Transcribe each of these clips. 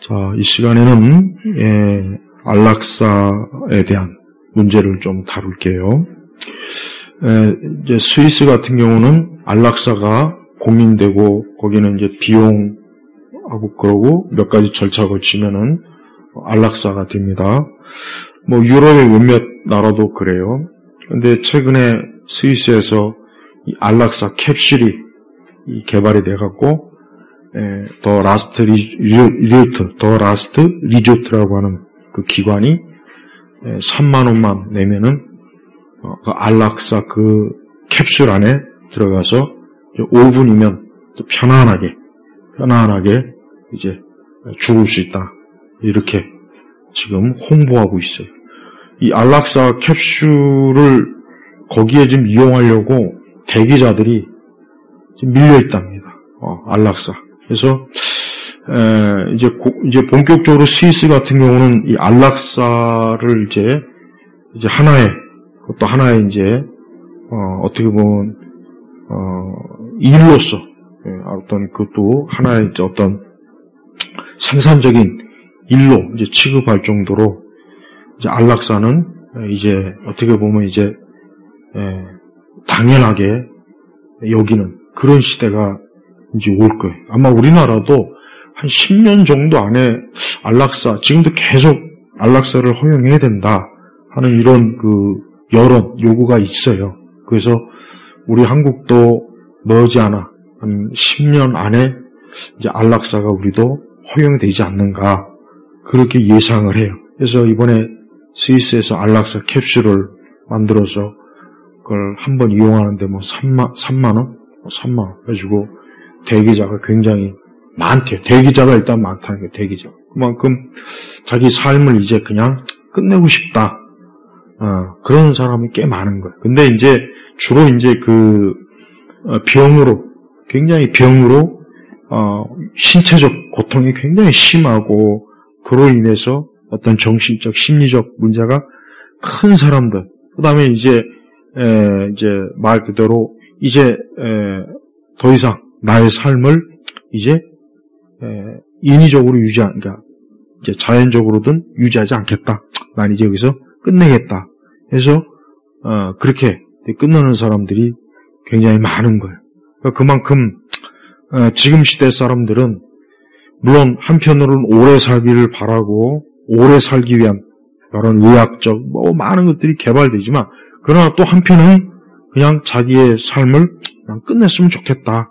자, 이 시간에는 안락사에 대한 문제를 좀 다룰게요. 이제 스위스 같은 경우는 안락사가 공인되고 거기는 이제 비용하고 그러고 몇 가지 절차 거치면은 안락사가 됩니다. 뭐 유럽의 몇몇 나라도 그래요. 근데 최근에 스위스에서 이 안락사 캡슐이 개발이 돼 갖고 더 라스트 리조트라고 하는 그 기관이 3만 원만 내면은 그 안락사 그 캡슐 안에 들어가서 5분이면 편안하게 이제 죽을 수 있다. 이렇게 지금 홍보하고 있어요. 이 안락사 캡슐을 거기에 지금 이용하려고 대기자들이 지금 밀려 있답니다. 안락사. 그래서 이제 본격적으로 스위스 같은 경우는 이 안락사를 이제 하나의 이제 어떻게 보면 일로서 어떤 그것도 하나의 이제 어떤 생산적인 일로 이제 취급할 정도로 이제 안락사는 이제 어떻게 보면 이제 당연하게 여기는 그런 시대가 이제 올 거예요. 아마 우리나라도 한 10년 정도 안에 안락사, 지금도 계속 안락사를 허용해야 된다 하는 이런 그 여론, 요구가 있어요. 그래서 우리 한국도 머지않아 한 10년 안에 이제 안락사가 우리도 허용되지 않는가 그렇게 예상을 해요. 그래서 이번에 스위스에서 안락사 캡슐을 만들어서 그걸 한번 이용하는데 뭐 3만 원 해주고 대기자가 굉장히 많대요. 대기자가 일단 많다는 게 대기자. 그만큼 자기 삶을 이제 그냥 끝내고 싶다. 그런 사람이 꽤 많은 거예요. 근데 이제 주로 이제 굉장히 병으로 신체적 고통이 굉장히 심하고 그로 인해서 어떤 정신적, 심리적 문제가 큰 사람들. 그다음에 이제 말 그대로 이제 더 이상 나의 삶을 이제 인위적으로 그러니까 이제 자연적으로든 유지하지 않겠다. 난 이제 여기서 끝내겠다. 해서 그렇게 끝나는 사람들이 굉장히 많은 거예요. 그러니까 그만큼 지금 시대 사람들은 물론 한편으로는 오래 살기를 바라고 오래 살기 위한 그런 의학적 많은 것들이 개발되지만 그러나 또 한편은 그냥 자기의 삶을 그냥 끝냈으면 좋겠다.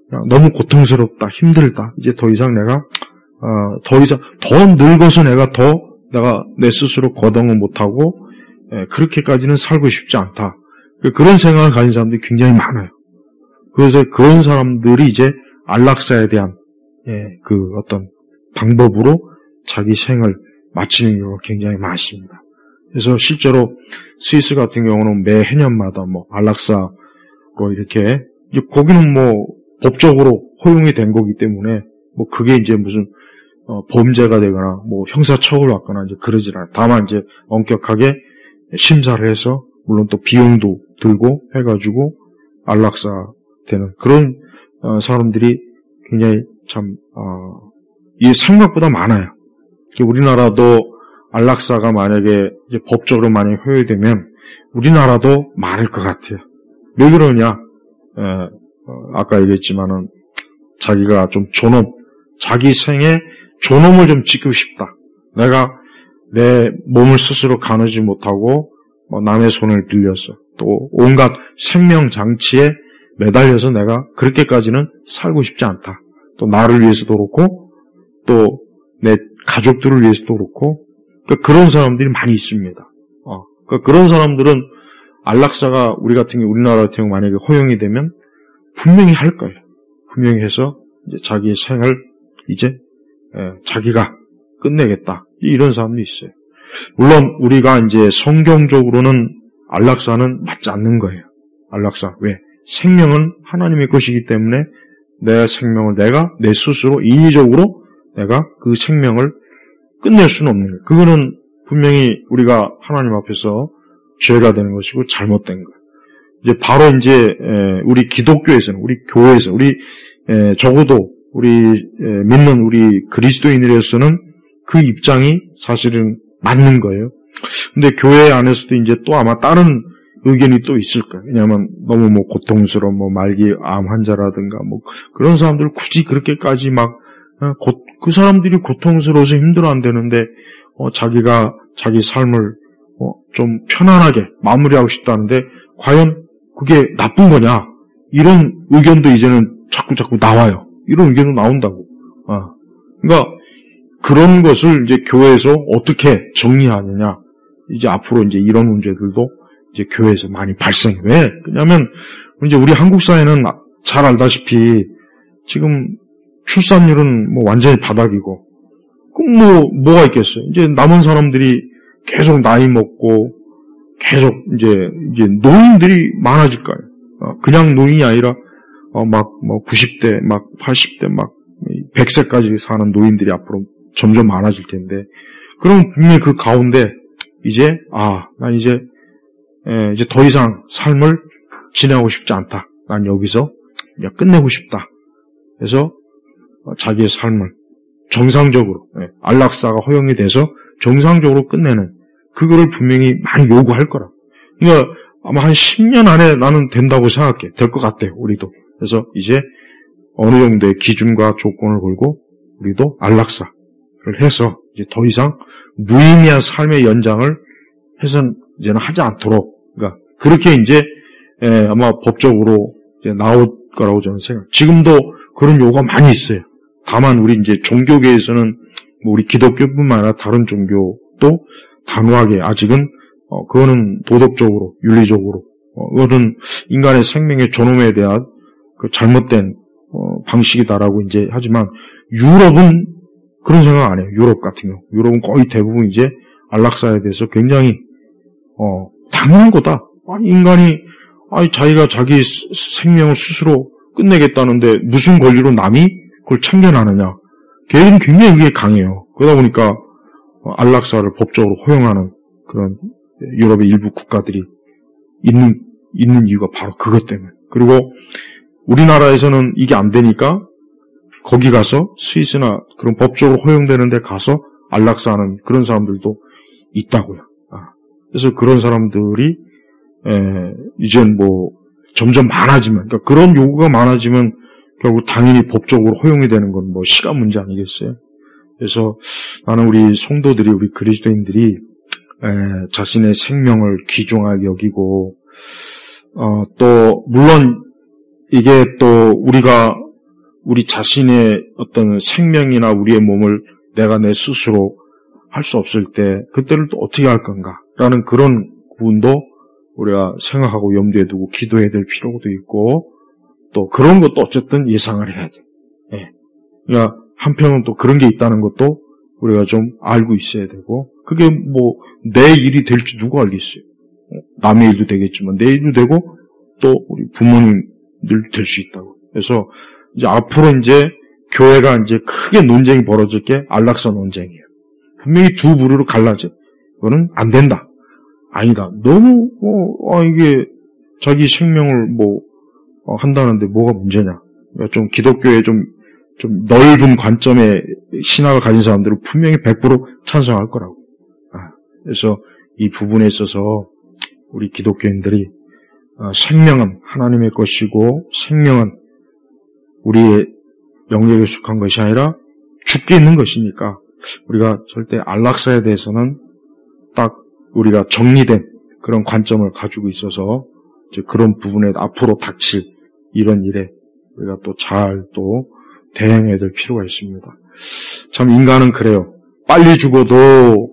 그냥 너무 고통스럽다, 힘들다. 이제 더 이상 내가 더 늙어서 내가 내 스스로 거동을 못하고 그렇게까지는 살고 싶지 않다. 그런 생각을 가진 사람들이 굉장히 많아요. 그래서 그런 사람들이 이제 안락사에 대한 그 어떤 방법으로 자기 생을 마치는 경우가 굉장히 많습니다. 그래서 실제로 스위스 같은 경우는 매 해년마다 안락사로 이렇게 이제 거기는 법적으로 허용이 된 거기 때문에 그게 이제 무슨 범죄가 되거나 형사처벌을 받거나 이제 그러질 않아요. 다만 이제 엄격하게 심사를 해서 물론 또 비용도 들고 해가지고 안락사 되는 그런 사람들이 굉장히 참 이 생각보다 많아요. 우리나라도 안락사가 만약에 이제 법적으로 만약에 허용되면 우리나라도 많을 것 같아요. 왜 그러냐? 아까 얘기했지만은 자기가 좀 자기 생에 존엄을 좀 지키고 싶다. 내가 내 몸을 스스로 가누지 못하고 남의 손을 빌려서 또 온갖 생명 장치에 매달려서 내가 그렇게까지는 살고 싶지 않다. 또 나를 위해서도 그렇고 또 내 가족들을 위해서도 그렇고 그런 사람들이 많이 있습니다. 그런 사람들은 안락사가 우리나라 같은 경우 만약에 허용이 되면 분명히 할 거예요. 분명히 해서 이제 자기의 생을 이제 자기가 끝내겠다. 이런 사람도 있어요. 물론 우리가 이제 성경적으로는 안락사는 맞지 않는 거예요. 안락사. 왜? 생명은 하나님의 것이기 때문에 내 생명을 내가 내 스스로 인위적으로 내가 그 생명을 끝낼 수는 없는 거예요. 그거는 분명히 우리가 하나님 앞에서 죄가 되는 것이고 잘못된 거예요. 이제 바로 이제 우리 기독교에서는 우리 교회에서 적어도 믿는 우리 그리스도인으로서는 그 입장이 사실은 맞는 거예요. 근데 교회 안에서도 이제 또 아마 다른 의견이 또 있을 거예요. 왜냐하면 너무 고통스러운 말기 암 환자라든가 그런 사람들 굳이 그렇게까지 그 사람들이 고통스러워서 힘들어 안 되는데 자기가 자기 삶을 좀 편안하게 마무리하고 싶다는데 과연 그게 나쁜 거냐? 이런 의견도 이제는 자꾸 나와요. 이런 의견도 나온다고. 그러니까 그런 것을 이제 교회에서 어떻게 정리하느냐? 이제 앞으로 이제 이런 문제들도 이제 교회에서 많이 발생해. 왜? 왜냐하면 이제 우리 한국 사회는 잘 알다시피 지금 출산율은 완전히 바닥이고, 그럼 뭐가 있겠어요? 이제 남은 사람들이 계속 나이 먹고 계속 이제 노인들이 많아질 거예요. 그냥 노인이 아니라 90대, 80대, 100세까지 사는 노인들이 앞으로 점점 많아질 텐데, 그럼 분명히 그 가운데 난 이제 더 이상 삶을 지내고 싶지 않다. 난 여기서 그냥 끝내고 싶다. 그래서 자기의 삶을 정상적으로, 안락사가 허용이 돼서 정상적으로 끝내는, 그거를 분명히 많이 요구할 거라. 그러니까 아마 한 10년 안에 나는 된다고 생각해. 될 것 같아요, 우리도. 그래서 이제 어느 정도의 기준과 조건을 걸고 우리도 안락사를 해서 이제 더 이상 무의미한 삶의 연장을 해서는 이제는 하지 않도록, 그러니까 그렇게 이제 아마 법적으로 이제 나올 거라고 저는 생각해요. 지금도 그런 요구가 많이 있어요. 다만 우리 이제 종교계에서는 우리 기독교뿐만 아니라 다른 종교도 단호하게 아직은 그거는 도덕적으로, 윤리적으로, 그거는 인간의 생명의 존엄에 대한 그 잘못된 방식이다라고 이제 하지만, 유럽은 그런 생각 안 해요. 유럽 같은 경우, 유럽은 거의 대부분 이제 안락사에 대해서 굉장히 당연한 거다. 인간이 자기가 자기 생명을 스스로 끝내겠다는데 무슨 권리로 남이 그걸 참견하느냐. 걔들은 굉장히 그게 강해요. 그러다 보니까 안락사를 법적으로 허용하는 그런 유럽의 일부 국가들이 있는 이유가 바로 그것 때문에. 그리고 우리나라에서는 이게 안 되니까 거기 가서, 스위스나 그런 법적으로 허용되는 데 가서 안락사하는 그런 사람들도 있다고요. 그래서 그런 사람들이 이젠 점점 많아지면, 그러니까 그런 요구가 많아지면 결국 당연히 법적으로 허용이 되는 건 시간 문제 아니겠어요? 그래서 나는 우리 성도들이, 우리 그리스도인들이 자신의 생명을 귀중하게 여기고, 또 물론 이게 또 우리 자신의 어떤 생명이나 우리의 몸을 내가 내 스스로 할 수 없을 때 그때를 또 어떻게 할 건가라는 그런 부분도 우리가 생각하고 염두에 두고 기도해야 될 필요도 있고, 또 그런 것도 어쨌든 예상을 해야 돼. 그러니까 한편은 또 그런 게 있다는 것도 우리가 좀 알고 있어야 되고, 그게 내 일이 될지 누가 알겠어요. 남의 일도 되겠지만 내 일도 되고 또 우리 부모님들 될 수 있다고. 그래서 이제 앞으로 이제 교회가 이제 크게 논쟁이 벌어질 게 안락사 논쟁이에요. 분명히 두 부류로 갈라져. 그거는 안 된다. 아니다. 너무 이게 자기 생명을 한다는데 뭐가 문제냐. 그러니까 좀 기독교에 좀 넓은 관점의 신학을 가진 사람들은 분명히 100% 찬성할 거라고. 그래서 이 부분에 있어서 우리 기독교인들이 생명은 하나님의 것이고, 생명은 우리의 영역에 속한 것이 아니라 죽게 있는 것이니까, 우리가 절대 안락사에 대해서는 딱 우리가 정리된 그런 관점을 가지고 있어서 이제 그런 부분에 앞으로 닥칠 이런 일에 우리가 또 잘 대응해야 될 필요가 있습니다. 참 인간은 그래요. 빨리 죽어도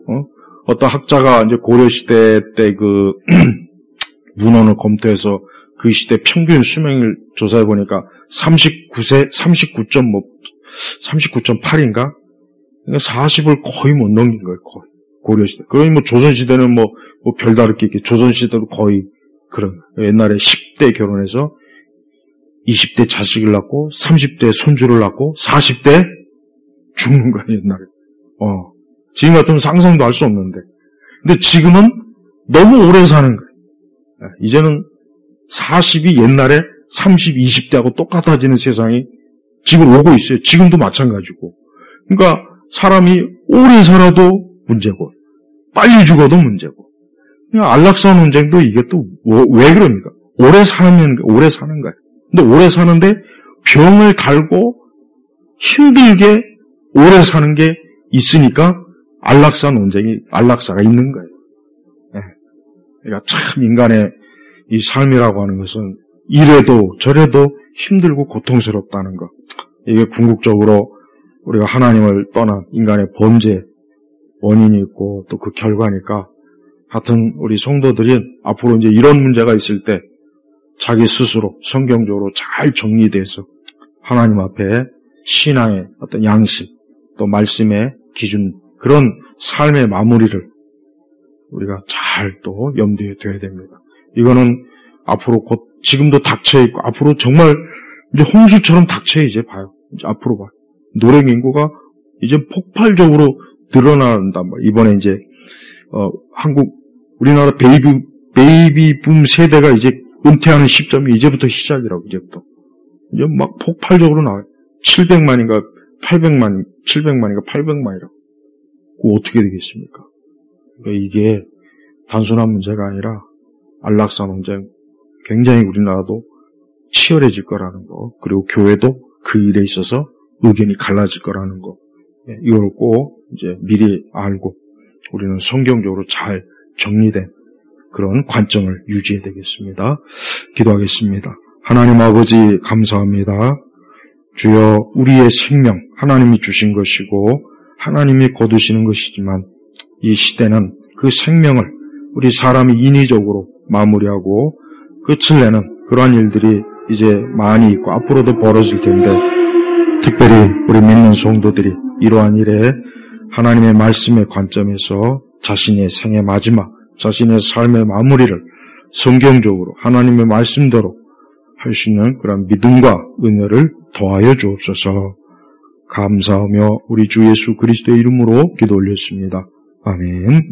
어떤 학자가 이제 고려시대 때 그 문헌을 검토해서 그 시대 평균 수명을 조사해 보니까 39.8인가? 그러니까 40을 거의 못 넘긴 거예요, 거의. 고려시대. 그러니 조선시대는 별다를 게 있겠죠. 조선시대도 거의 그런 거예요. 옛날에 10대 결혼해서 20대 자식을 낳고 30대 손주를 낳고 40대 죽는 거예요, 옛날에. 지금 같으면 상상도 할 수 없는데. 근데 지금은 너무 오래 사는 거예요. 이제는 40이 옛날에 30, 20대하고 똑같아지는 세상이 지금 오고 있어요. 지금도 마찬가지고. 그러니까 사람이 오래 살아도 문제고 빨리 죽어도 문제고. 안락사 논쟁도 이게 또 왜 그럽니까? 오래 사는 거예요. 근데 오래 사는데 병을 갈고 힘들게 오래 사는 게 있으니까 안락사가 있는 거예요. 네. 그러니까 참 인간의 이 삶이라고 하는 것은 이래도 저래도 힘들고 고통스럽다는 것. 이게 궁극적으로 우리가 하나님을 떠난 인간의 범죄 원인이 있고 또 그 결과니까 하여튼 우리 성도들이 앞으로 이제 이런 문제가 있을 때 자기 스스로 성경적으로 잘 정리돼서 하나님 앞에 신앙의 어떤 양식 또 말씀의 기준 그런 삶의 마무리를 우리가 잘 또 염두에 둬야 됩니다. 이거는 앞으로 곧 지금도 닥쳐있고 앞으로 정말 이제 홍수처럼 닥쳐 이제 봐요. 이제 앞으로 봐요. 노령 인구가 이제 폭발적으로 늘어난다. 이번에 이제 우리나라 베이비붐 세대가 이제 은퇴하는 시점이 이제부터 시작이라고 이제부터 이제 막 폭발적으로 나와요. 700만인가 800만이라고. 그거 어떻게 되겠습니까? 그러니까 이게 단순한 문제가 아니라 안락사 논쟁 굉장히 우리나라도 치열해질 거라는 거, 그리고 교회도 그 일에 있어서 의견이 갈라질 거라는 거, 이걸 꼭 이제 미리 알고 우리는 성경적으로 잘 정리된 그런 관점을 유지해야 되겠습니다. 기도하겠습니다. 하나님 아버지 감사합니다. 주여 우리의 생명 하나님이 주신 것이고 하나님이 거두시는 것이지만 이 시대는 그 생명을 우리 사람이 인위적으로 마무리하고 끝을 내는 그러한 일들이 이제 많이 있고 앞으로도 벌어질 텐데 특별히 우리 믿는 성도들이 이러한 일에 하나님의 말씀의 관점에서 자신의 생의 마지막, 자신의 삶의 마무리를 성경적으로 하나님의 말씀대로 할 수 있는 그런 믿음과 은혜를 더하여 주옵소서. 감사하며 우리 주 예수 그리스도의 이름으로 기도 올렸습니다. 아멘.